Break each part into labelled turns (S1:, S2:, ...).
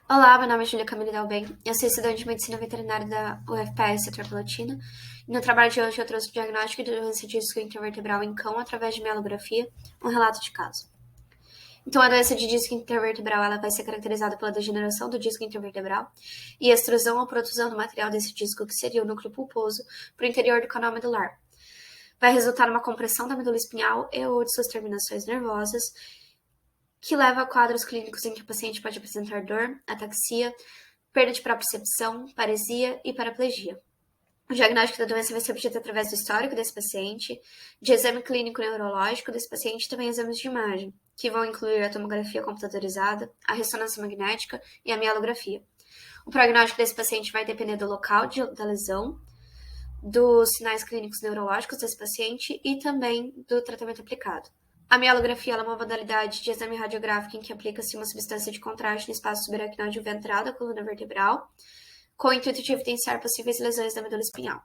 S1: Olá, meu nome é Júlia Camille Dalben, eu sou estudante de Medicina Veterinária da UFPS Setor Palatina, e no trabalho de hoje eu trouxe o diagnóstico de doença de disco intervertebral em cão através de mielografia, um relato de caso. Então, a doença de disco intervertebral ela vai ser caracterizada pela degeneração do disco intervertebral e extrusão ou protusão do material desse disco, que seria o núcleo pulposo, para o interior do canal medular. Vai resultar numa compressão da medula espinhal e ou de suas terminações nervosas, que leva a quadros clínicos em que o paciente pode apresentar dor, ataxia, perda de propriocepção, paresia e paraplegia. O diagnóstico da doença vai ser obtido através do histórico desse paciente, de exame clínico neurológico desse paciente e também exames de imagem, que vão incluir a tomografia computadorizada, a ressonância magnética e a mielografia. O prognóstico desse paciente vai depender do local da lesão, dos sinais clínicos neurológicos desse paciente e também do tratamento aplicado. A mielografia é uma modalidade de exame radiográfico em que aplica-se uma substância de contraste no espaço subaracnoide ventral da coluna vertebral, com o intuito de evidenciar possíveis lesões da medula espinhal.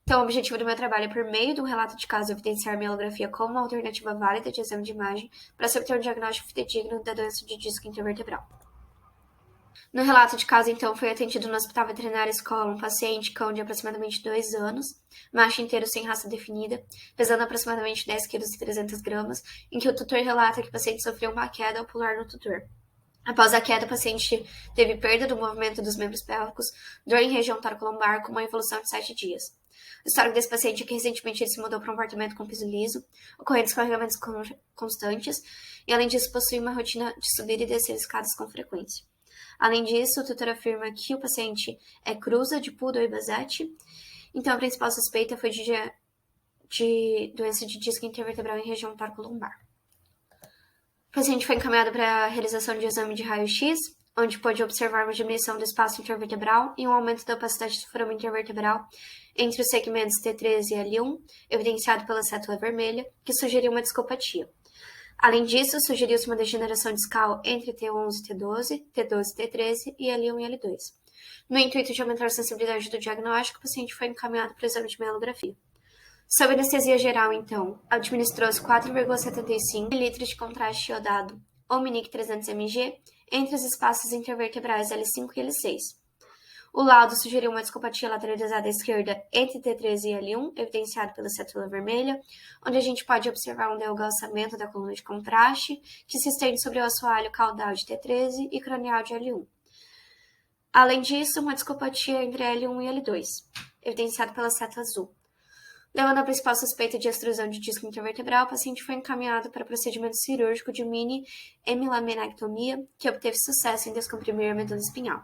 S1: Então, o objetivo do meu trabalho é, por meio de um relato de caso, evidenciar a mielografia como uma alternativa válida de exame de imagem para se obter um diagnóstico fidedigno da doença de disco intervertebral. No relato de caso, então, foi atendido no Hospital Veterinário Escola um paciente cão de aproximadamente 2 anos, macho inteiro sem raça definida, pesando aproximadamente 10 kg e 300 gramas, em que o tutor relata que o paciente sofreu uma queda ao pular no tutor. Após a queda, o paciente teve perda do movimento dos membros pélvicos, dor em região torcolombar com uma evolução de 7 dias. O histórico desse paciente é que recentemente ele se mudou para um apartamento com piso liso, ocorrendo escorregamentos constantes, e além disso possui uma rotina de subir e descer escadas com frequência. Além disso, o tutor afirma que o paciente é cruza de Poodle e Basset, então a principal suspeita foi de doença de disco intervertebral em região torcolombar. O paciente foi encaminhado para a realização de exame de raio-x, onde pôde observar uma diminuição do espaço intervertebral e um aumento da opacidade do forame intervertebral entre os segmentos T13 e L1, evidenciado pela cétula vermelha, que sugeriu uma discopatia. Além disso, sugeriu-se uma degeneração discal entre T11 e T12, T12 e T13 e L1 e L2. No intuito de aumentar a sensibilidade do diagnóstico, o paciente foi encaminhado para o exame de mielografia. Sob anestesia geral, então, administrou-se 4,75 ml de contraste iodado Omnic 300 mg entre os espaços intervertebrais L5 e L6. O laudo sugeriu uma discopatia lateralizada à esquerda entre T13 e L1, evidenciado pela cétula vermelha, onde a gente pode observar um delgaçamento da coluna de contraste, que se estende sobre o assoalho caudal de T13 e cranial de L1. Além disso, uma discopatia entre L1 e L2, evidenciado pela seta azul. Levando a principal suspeita de extrusão de disco intervertebral, o paciente foi encaminhado para procedimento cirúrgico de mini hemilaminectomia, que obteve sucesso em descomprimir a medula espinhal.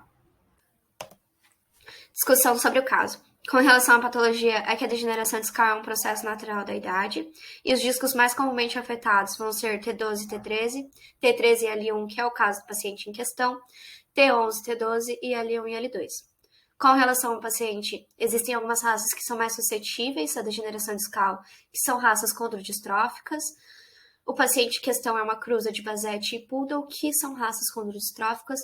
S1: Discussão sobre o caso. Com relação à patologia, é que a degeneração discal é um processo natural da idade, e os discos mais comumente afetados vão ser T12 e T13, T13 e L1, que é o caso do paciente em questão, T11, T12 e L1 e L2. Com relação ao paciente, existem algumas raças que são mais suscetíveis à degeneração discal, que são raças condrodistróficas. O paciente em questão é uma cruza de Basset e Poodle, que são raças condrodistróficas,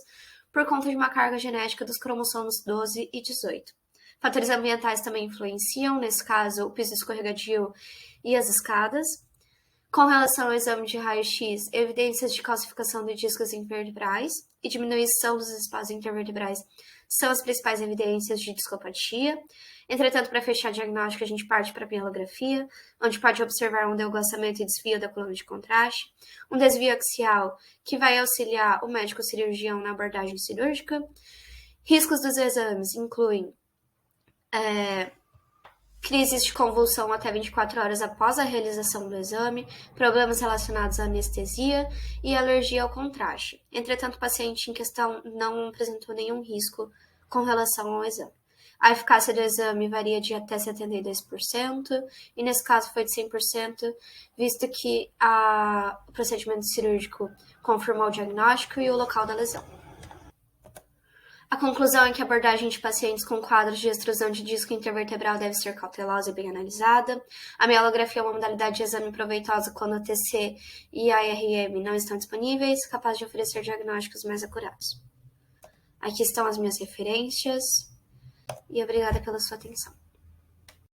S1: por conta de uma carga genética dos cromossomos 12 e 18. Fatores ambientais também influenciam, nesse caso, o piso escorregadio e as escadas. Com relação ao exame de raio-x, evidências de calcificação de discos intervertebrais e diminuição dos espaços intervertebrais são as principais evidências de discopatia. Entretanto, para fechar o diagnóstico, a gente parte para a mielografia, onde pode observar um delgaçamento e desvio da coluna de contraste, um desvio axial que vai auxiliar o médico cirurgião na abordagem cirúrgica. Riscos dos exames incluem crises de convulsão até 24 horas após a realização do exame, problemas relacionados à anestesia e alergia ao contraste. Entretanto, o paciente em questão não apresentou nenhum risco com relação ao exame. A eficácia do exame varia de até 72%, e nesse caso foi de 100%, visto que o procedimento cirúrgico confirmou o diagnóstico e o local da lesão. A conclusão é que a abordagem de pacientes com quadros de extrusão de disco intervertebral deve ser cautelosa e bem analisada. A mielografia é uma modalidade de exame proveitosa quando a TC e a ARM não estão disponíveis, capaz de oferecer diagnósticos mais acurados. Aqui estão as minhas referências e obrigada pela sua atenção.